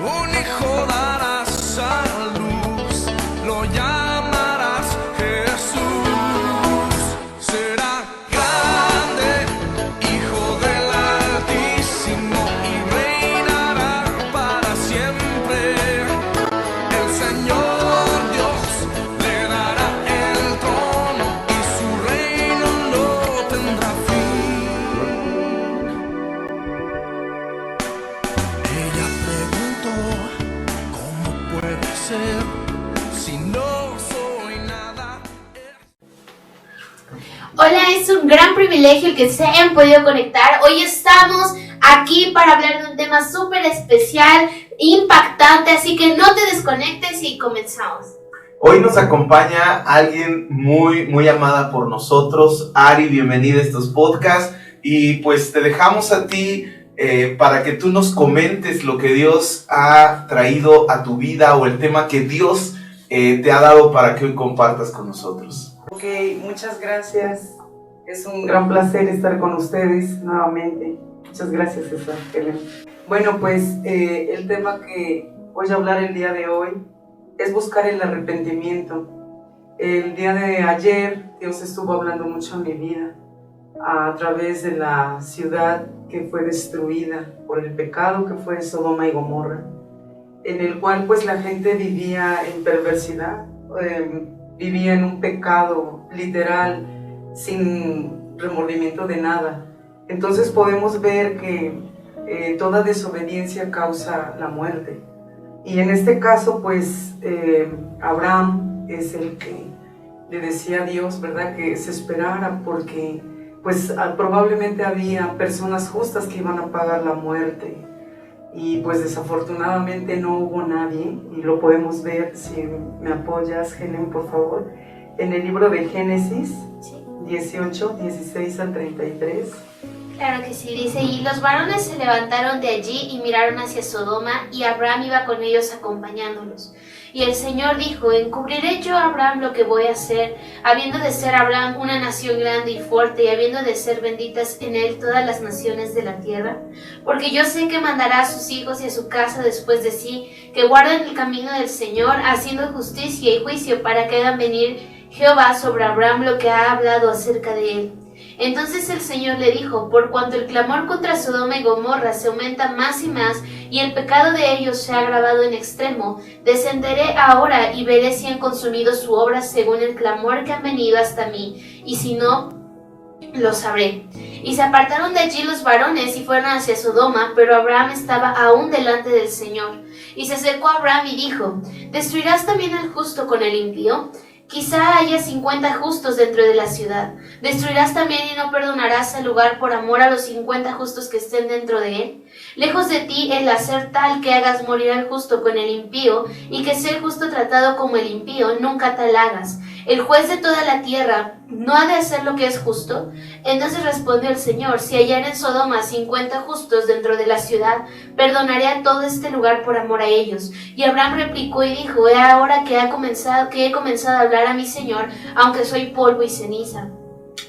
un hijo darás a luz, lo llamarás Jesús. Será grande, hijo del Altísimo, y reinará para siempre. El Señor Dios le dará el trono y su reino no tendrá fin. Ella preguntó, ¿cómo puede ser si no soy nada? Hola, es un gran privilegio el que se hayan podido conectar. Hoy estamos aquí para hablar de un tema súper especial, impactante, así que no te desconectes y comenzamos. Hoy nos acompaña alguien muy amada por nosotros. Ari, bienvenida a estos podcasts. Y pues te dejamos a ti para que tú nos comentes lo que Dios ha traído a tu vida o el tema que Dios te ha dado para que hoy compartas con nosotros. Ok, muchas gracias. Es un gran placer estar con ustedes nuevamente. Muchas gracias, César. Bueno, pues el tema que voy a hablar el día de hoy es buscar el arrepentimiento. El día de ayer Dios estuvo hablando mucho en mi vida a través de la ciudad que fue destruida por el pecado que fue Sodoma y Gomorra, en el cual pues la gente vivía en perversidad, vivía en un pecado literal, sin remordimiento de nada. Entonces podemos ver que toda desobediencia causa la muerte. Y en este caso, pues, Abraham es el que le decía a Dios, ¿verdad?, que se esperara porque, pues, probablemente había personas justas que iban a pagar la muerte. Y, pues, desafortunadamente no hubo nadie, y lo podemos ver, si me apoyas, Helen, por favor, en el libro de Génesis 18, 16 al 33. Claro que sí, dice, y los varones se levantaron de allí y miraron hacia Sodoma, y Abraham iba con ellos acompañándolos. Y el Señor dijo, encubriré yo a Abraham lo que voy a hacer, habiendo de ser Abraham una nación grande y fuerte, y habiendo de ser benditas en él todas las naciones de la tierra. Porque yo sé que mandará a sus hijos y a su casa después de sí, que guarden el camino del Señor, haciendo justicia y juicio, para que hagan venir Jehová sobre Abraham lo que ha hablado acerca de él. Entonces el Señor le dijo, por cuanto el clamor contra Sodoma y Gomorra se aumenta más y más, y el pecado de ellos se ha agravado en extremo, descenderé ahora y veré si han consumido su obra según el clamor que han venido hasta mí, y si no, lo sabré. Y se apartaron de allí los varones y fueron hacia Sodoma, pero Abraham estaba aún delante del Señor. Y se acercó a Abraham y dijo, ¿destruirás también al justo con el impío? Quizá haya 50 justos dentro de la ciudad. ¿Destruirás también y no perdonarás el lugar por amor a los 50 justos que estén dentro de él? Lejos de ti el hacer tal que hagas morir al justo con el impío, y que sea el justo tratado como el impío, nunca tal hagas. ¿El juez de toda la tierra no ha de hacer lo que es justo? Entonces respondió el Señor, si hallar en Sodoma 50 justos dentro de la ciudad, perdonaré a todo este lugar por amor a ellos. Y Abraham replicó y dijo, he ahora que he comenzado a hablar a mi Señor, aunque soy polvo y ceniza.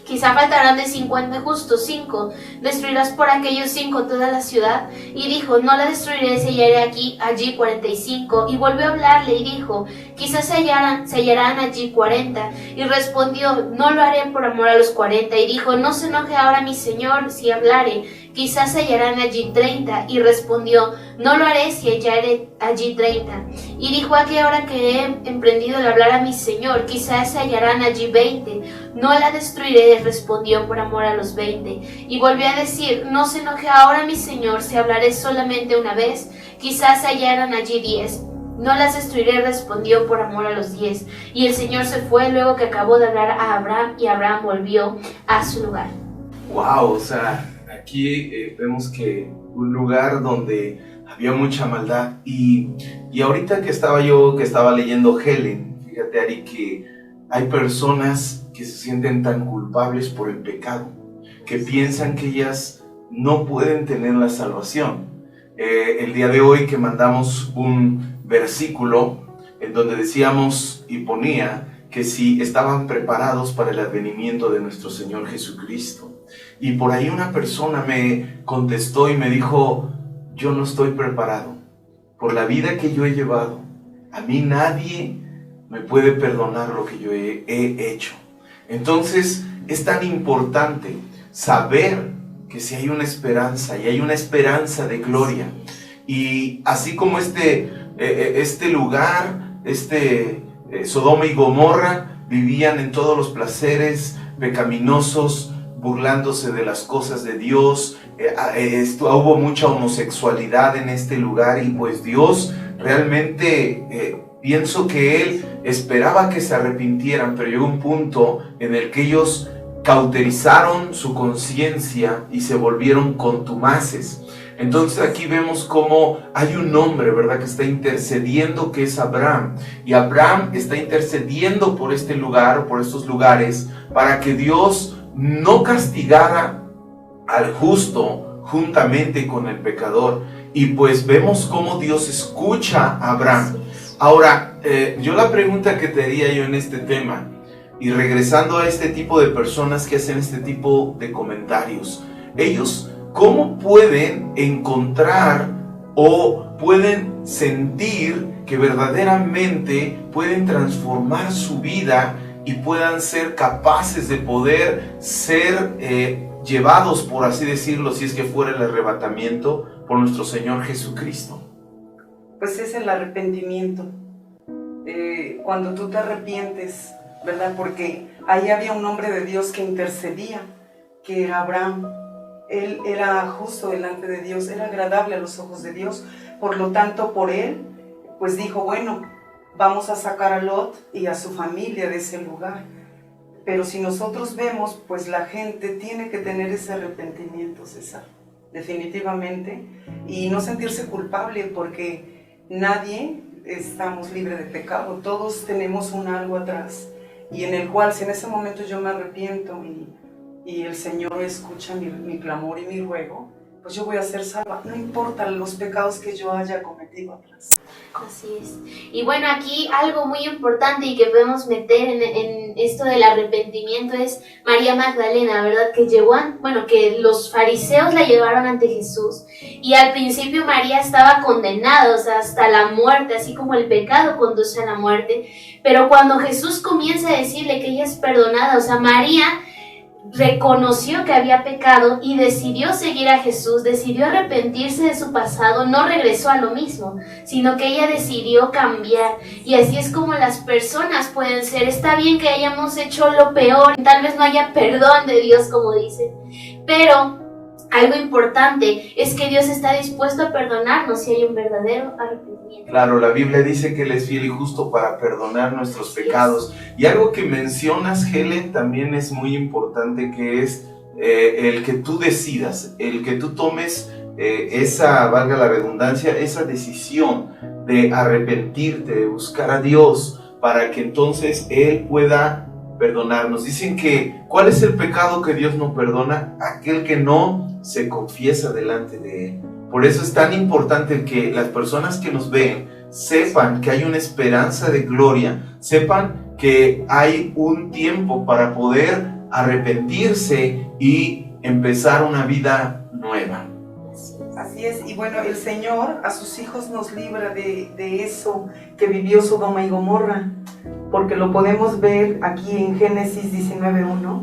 Quizá faltarán de 50 justos 5, ¿destruirás por aquellos 5 toda la ciudad? Y dijo, no la destruiré, si hallaré allí 45. Y volvió a hablarle y dijo, quizás se hallarán allí 40. Y respondió, no lo haré por amor a los 40. Y dijo, no se enoje ahora mi Señor si hablare, quizás se hallarán allí 30. Y respondió, no lo haré si hallaré allí 30. Y dijo, aquí ahora que he emprendido el hablar a mi Señor, quizás se hallarán allí 20. No la destruiré, respondió, por amor a los 20. Y volvió a decir, no se enoje ahora mi Señor si hablaré solamente una vez, quizás se hallarán allí 10. No las destruiré, respondió, por amor a los 10. Y el Señor se fue luego que acabó de hablar a Abraham, y Abraham volvió a su lugar. Wow, o sea, aquí vemos que un lugar donde había mucha maldad. Y ahorita que estaba leyendo Helen, fíjate, Ari, que hay personas que se sienten tan culpables por el pecado, que piensan que ellas no pueden tener la salvación. El día de hoy que mandamos un versículo en donde decíamos y ponía que si estaban preparados para el advenimiento de nuestro Señor Jesucristo. Y por ahí una persona me contestó y me dijo, yo no estoy preparado. por la vida que yo he llevado, a mí nadie me puede perdonar lo que yo he hecho. Entonces es tan importante saber que si hay una esperanza, y hay una esperanza de gloria, y así como este lugar, Sodoma y Gomorra, vivían en todos los placeres pecaminosos, burlándose de las cosas de Dios, hubo mucha homosexualidad en este lugar, y pues Dios realmente, pienso que Él esperaba que se arrepintieran, pero llegó un punto en el que ellos cauterizaron su conciencia y se volvieron contumaces. Entonces aquí vemos cómo hay un hombre, ¿verdad?, que está intercediendo, que es Abraham. Y Abraham está intercediendo por este lugar, o por estos lugares, para que Dios no castigara al justo juntamente con el pecador. Y pues vemos cómo Dios escucha a Abraham. Ahora, yo la pregunta que te haría yo en este tema, y regresando a este tipo de personas que hacen este tipo de comentarios, ellos, ¿cómo pueden encontrar o pueden sentir que verdaderamente pueden transformar su vida y puedan ser capaces de poder ser llevados, por así decirlo, si es que fuera el arrebatamiento, por nuestro Señor Jesucristo? Pues es el arrepentimiento. Cuando tú te arrepientes, ¿verdad? Porque ahí había un hombre de Dios que intercedía, que era Abraham. Él era justo delante de Dios, era agradable a los ojos de Dios. Por lo tanto, por él, pues dijo, bueno, vamos a sacar a Lot y a su familia de ese lugar. Pero si nosotros vemos, pues la gente tiene que tener ese arrepentimiento, César, definitivamente, y no sentirse culpable, porque nadie estamos libres de pecado. Todos tenemos un algo atrás, y en el cual, si en ese momento yo me arrepiento y el Señor escucha mi clamor y mi ruego, pues yo voy a ser salva, no importa los pecados que yo haya cometido atrás. Así es. Y bueno, aquí algo muy importante y que podemos meter en esto del arrepentimiento es María Magdalena, ¿verdad? Que los fariseos la llevaron ante Jesús, y al principio María estaba condenada, o sea, hasta la muerte, así como el pecado conduce a la muerte. Pero cuando Jesús comienza a decirle que ella es perdonada, o sea, María reconoció que había pecado y decidió seguir a Jesús, decidió arrepentirse de su pasado, no regresó a lo mismo, sino que ella decidió cambiar. Y así es como las personas pueden ser. Está bien que hayamos hecho lo peor, tal vez no haya perdón de Dios, como dicen, pero algo importante es que Dios está dispuesto a perdonarnos si hay un verdadero arrepentimiento. Claro, la Biblia dice que Él es fiel y justo para perdonar nuestros pecados. Y algo que mencionas, Helen, también es muy importante, que es el que tú decidas, el que tú tomes esa, valga la redundancia, esa decisión de arrepentirte, de buscar a Dios, para que entonces Él pueda perdonarnos. Dicen que, ¿cuál es el pecado que Dios no perdona? Aquel que no se confiesa delante de Él. Por eso es tan importante que las personas que nos ven sepan que hay una esperanza de gloria, sepan que hay un tiempo para poder arrepentirse y empezar una vida nueva. Así es, y bueno, el Señor a sus hijos nos libra de eso que vivió Sodoma y Gomorra, porque lo podemos ver aquí en Génesis 19:1.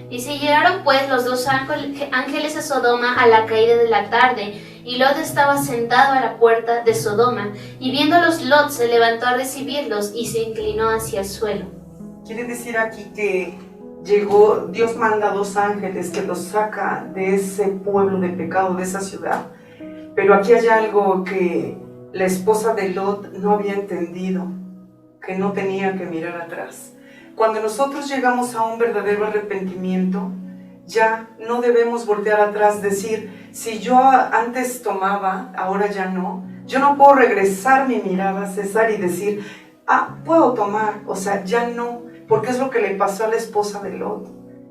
Dice, llegaron pues los dos ángeles a Sodoma a la caída de la tarde, y Lot estaba sentado a la puerta de Sodoma, y viéndolos Lot se levantó a recibirlos y se inclinó hacia el suelo. Quiere decir aquí que Dios manda a dos ángeles que los saca de ese pueblo de pecado, de esa ciudad. Pero aquí hay algo que la esposa de Lot no había entendido, que no tenía que mirar atrás. Cuando nosotros llegamos a un verdadero arrepentimiento, ya no debemos voltear atrás, decir, si yo antes tomaba, ahora ya no. Yo no puedo regresar mi mirada, César, y decir, puedo tomar, o sea, ya no, porque es lo que le pasó a la esposa de Lot.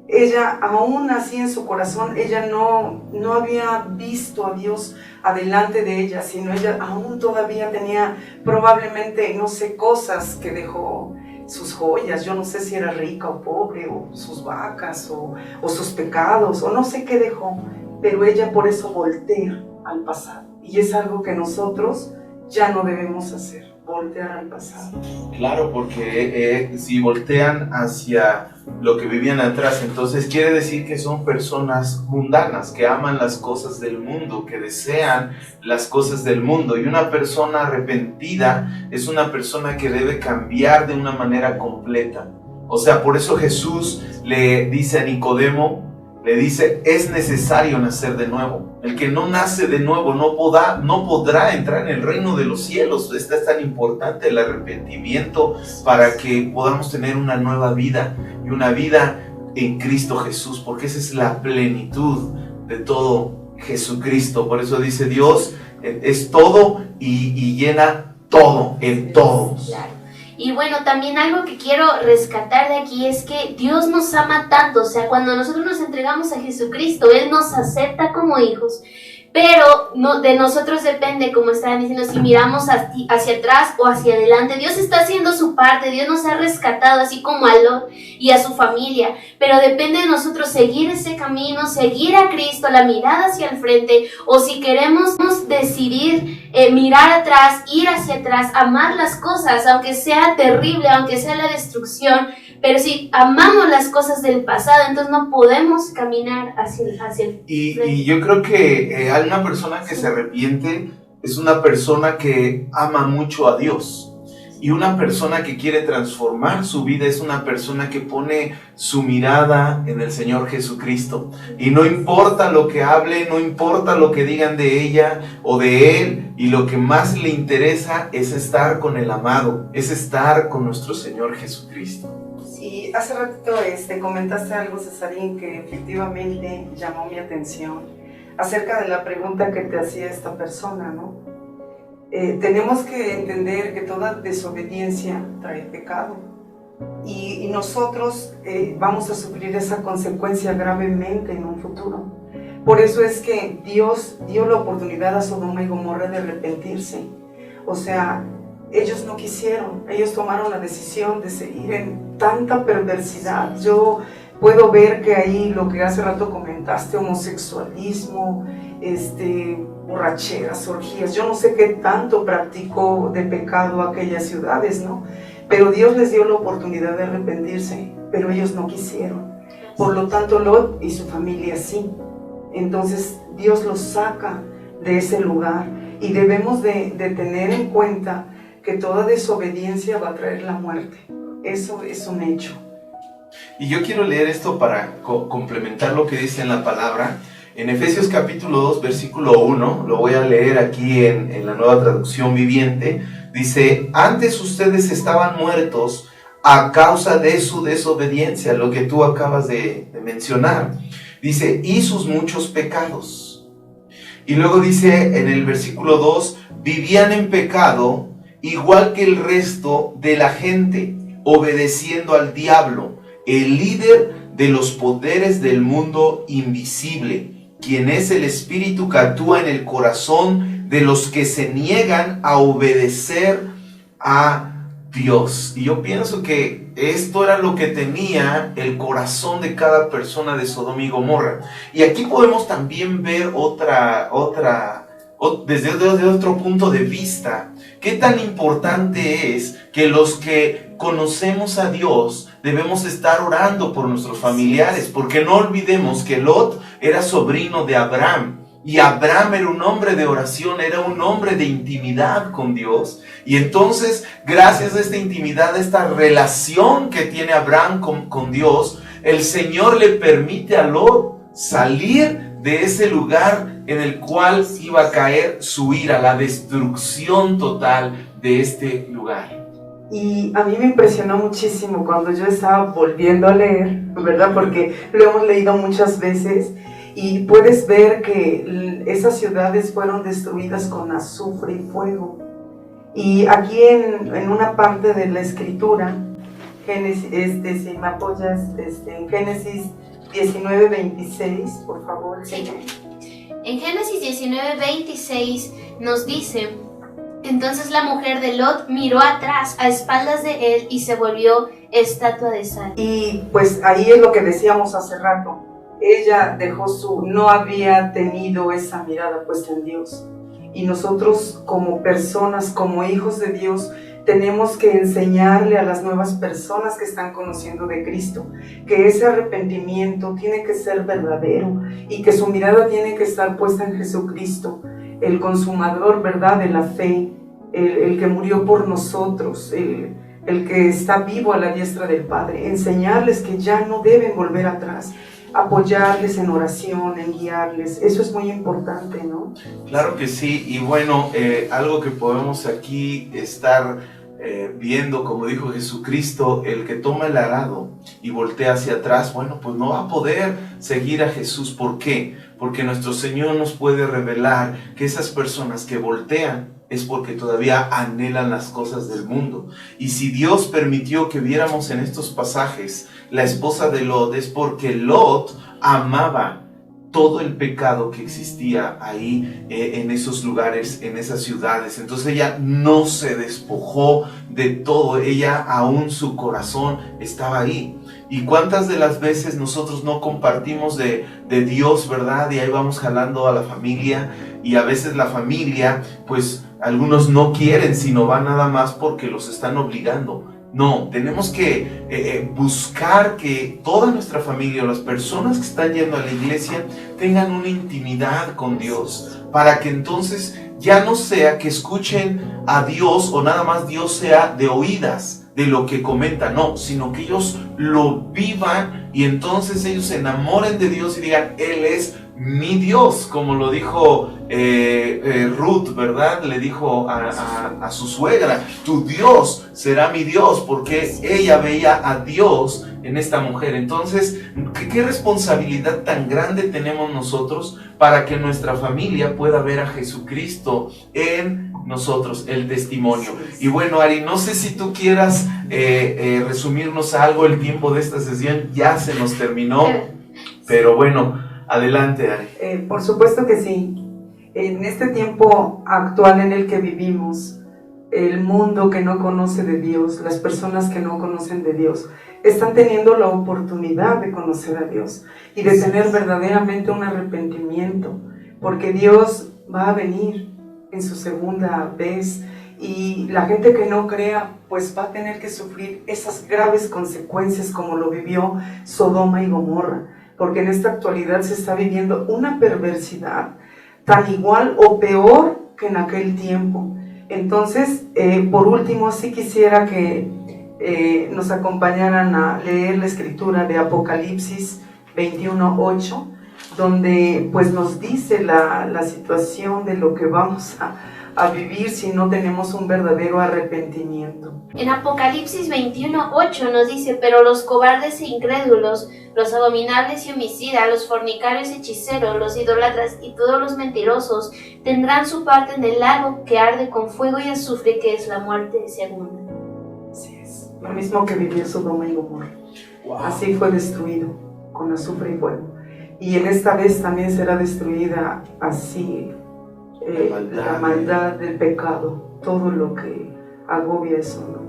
Ella, aún así en su corazón, ella no había visto a Dios adelante de ella, sino ella aún todavía tenía probablemente, no sé, cosas que dejó, sus joyas, yo no sé si era rica o pobre, o sus vacas, o sus pecados, o no sé qué dejó, pero ella por eso voltea al pasado. Y es algo que nosotros ya no debemos hacer, voltear al pasado. Claro, porque si voltean hacia lo que vivían atrás, entonces quiere decir que son personas mundanas, que aman las cosas del mundo, que desean las cosas del mundo. Y una persona arrepentida es una persona que debe cambiar de una manera completa. O sea, por eso Jesús le dice a Nicodemo, le dice, es necesario nacer de nuevo. El que no nace de nuevo no podrá entrar en el reino de los cielos. Es tan importante el arrepentimiento para que podamos tener una nueva vida y una vida en Cristo Jesús, porque esa es la plenitud de todo Jesucristo. Por eso dice Dios es todo y llena todo en todos. Claro. Y bueno, también algo que quiero rescatar de aquí es que Dios nos ama tanto, o sea, cuando nosotros nos entregamos a Jesucristo, Él nos acepta como hijos, pero no, de nosotros depende, como estaban diciendo, si miramos hacia atrás o hacia adelante. Dios está haciendo su parte, Dios nos ha rescatado, así como a Lot y a su familia, pero depende de nosotros seguir ese camino, seguir a Cristo, la mirada hacia el frente, o si queremos decidir mirar atrás, ir hacia atrás, amar las cosas, aunque sea terrible, aunque sea la destrucción, pero si amamos las cosas del pasado, entonces no podemos caminar hacia el frente. Y yo creo que una persona que se arrepiente es una persona que ama mucho a Dios. Y una persona que quiere transformar su vida es una persona que pone su mirada en el Señor Jesucristo. Y no importa lo que hable, no importa lo que digan de ella o de él, y lo que más le interesa es estar con el amado, es estar con nuestro Señor Jesucristo. Sí, hace ratito comentaste algo, Cesarín, que efectivamente llamó mi atención acerca de la pregunta que te hacía esta persona, ¿no? Tenemos que entender que toda desobediencia trae pecado y nosotros vamos a sufrir esa consecuencia gravemente en un futuro. Por eso es que Dios dio la oportunidad a Sodoma y Gomorra de arrepentirse. O sea, ellos no quisieron, ellos tomaron la decisión de seguir en tanta perversidad. Yo puedo ver que ahí lo que hace rato comentaste, homosexualismo, borracheras, orgías, yo no sé qué tanto practicó de pecado aquellas ciudades, ¿no? Pero Dios les dio la oportunidad de arrepentirse, pero ellos no quisieron. Por lo tanto, Lot y su familia sí. Entonces Dios los saca de ese lugar y debemos de tener en cuenta que toda desobediencia va a traer la muerte. Eso es un hecho. Y yo quiero leer esto para complementar lo que dice en la palabra. En Efesios capítulo 2, versículo 1, lo voy a leer aquí en la Nueva Traducción Viviente. Dice, antes ustedes estaban muertos a causa de su desobediencia, lo que tú acabas de mencionar. Dice, y sus muchos pecados. Y luego dice en el versículo 2, vivían en pecado igual que el resto de la gente, obedeciendo al diablo, el líder de los poderes del mundo invisible, quien es el espíritu que actúa en el corazón de los que se niegan a obedecer a Dios. Y yo pienso que esto era lo que tenía el corazón de cada persona de Sodoma y Gomorra. Y aquí podemos también ver desde otro punto de vista, qué tan importante es que los que conocemos a Dios debemos estar orando por nuestros familiares, porque no olvidemos que Lot era sobrino de Abraham, y Abraham era un hombre de oración, era un hombre de intimidad con Dios, y entonces gracias a esta intimidad, a esta relación que tiene Abraham con Dios, el Señor le permite a Lot salir de ese lugar en el cual iba a caer su ira, la destrucción total de este lugar. Y a mí me impresionó muchísimo cuando yo estaba volviendo a leer, ¿verdad? Porque lo hemos leído muchas veces y puedes ver que esas ciudades fueron destruidas con azufre y fuego. Y aquí en una parte de la escritura, Génesis, si me apoyas, en Génesis 19:26, por favor. Sí. En Génesis 19:26 nos dice, entonces la mujer de Lot miró atrás a espaldas de él y se volvió estatua de sal. Y pues ahí es lo que decíamos hace rato. Ella no había tenido esa mirada puesta en Dios. y nosotros como personas, como hijos de Dios, tenemos que enseñarle a las nuevas personas que están conociendo de Cristo que ese arrepentimiento tiene que ser verdadero y que su mirada tiene que estar puesta en Jesucristo, el consumador, ¿verdad?, de la fe, el que murió por nosotros, el que está vivo a la diestra del Padre. Enseñarles que ya no deben volver atrás, apoyarles en oración, en guiarles. Eso es muy importante, ¿no? Claro que sí, y bueno, algo que podemos aquí estar viendo, como dijo Jesucristo, el que toma el arado y voltea hacia atrás, bueno, pues no va a poder seguir a Jesús. ¿Por qué? Porque nuestro Señor nos puede revelar que esas personas que voltean es porque todavía anhelan las cosas del mundo. Y si Dios permitió que viéramos en estos pasajes la esposa de Lot, es porque Lot amaba todo el pecado que existía ahí en esos lugares, en esas ciudades. Entonces ella no se despojó de todo, ella aún su corazón estaba ahí. ¿Y cuántas de las veces nosotros no compartimos de Dios, verdad? Y ahí vamos jalando a la familia, y a veces la familia, pues algunos no quieren, sino van nada más porque los están obligando. No, tenemos que buscar que toda nuestra familia o las personas que están yendo a la iglesia tengan una intimidad con Dios, para que entonces ya no sea que escuchen a Dios o nada más Dios sea de oídas de lo que comenta, no, sino que ellos lo vivan y entonces ellos se enamoren de Dios y digan, Él es mi Dios, como lo dijo Ruth, ¿verdad? Le dijo a su suegra, tu Dios será mi Dios, porque ella veía a Dios en esta mujer. Entonces, ¿qué responsabilidad tan grande tenemos nosotros para que nuestra familia pueda ver a Jesucristo en nosotros, el testimonio? Y bueno, Ari, no sé si tú quieras resumirnos algo. El tiempo de esta sesión ya se nos terminó, pero bueno, adelante, Ari. Por supuesto que sí. En este tiempo actual en el que vivimos, el mundo que no conoce de Dios, las personas que no conocen de Dios, están teniendo la oportunidad de conocer a Dios y de tener verdaderamente un arrepentimiento, porque Dios va a venir en su segunda vez, y la gente que no crea pues va a tener que sufrir esas graves consecuencias como lo vivió Sodoma y Gomorra, porque en esta actualidad se está viviendo una perversidad tan igual o peor que en aquel tiempo. Entonces, por último, sí quisiera que nos acompañaran a leer la escritura de Apocalipsis 21:8, donde pues nos dice la situación de lo que vamos a vivir si no tenemos un verdadero arrepentimiento. En Apocalipsis 21:8 nos dice, pero los cobardes e incrédulos, los abominables y homicidas, los fornicarios, hechiceros, los idólatras y todos los mentirosos tendrán su parte en el lago que arde con fuego y azufre, que es la muerte segunda. Así es, lo mismo que vivió Sodoma y Gomorra. Wow. Así fue destruido, con azufre y fuego. Y en esta vez también será destruida así la maldad del pecado, todo lo que agobia eso, ¿no?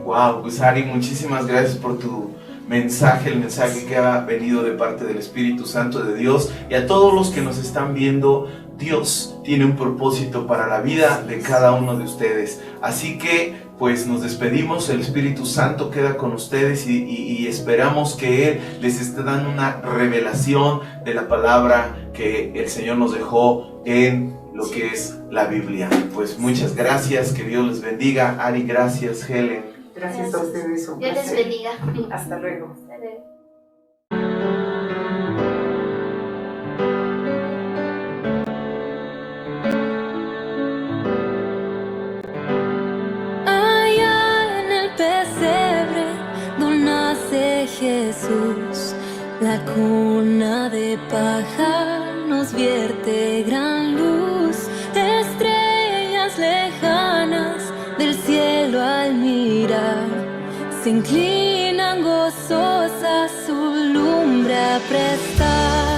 Wow, pues Ari, muchísimas gracias por tu mensaje, el mensaje que ha venido de parte del Espíritu Santo de Dios. Y a todos los que nos están viendo, Dios tiene un propósito para la vida de cada uno de ustedes. Así que pues nos despedimos, el Espíritu Santo queda con ustedes y esperamos que Él les esté dando una revelación de la palabra que el Señor nos dejó en lo que es la Biblia. Pues muchas gracias, que Dios les bendiga. Ari, gracias. Helen. Gracias a ustedes. Dios les bendiga. Hasta luego. Hasta luego. Allá en el pesebre donde nace Jesús, la cuna de paja nos vierte gran luz, estrellas lejanas del cielo al mirar se inclinan gozosas su lumbre a prestar.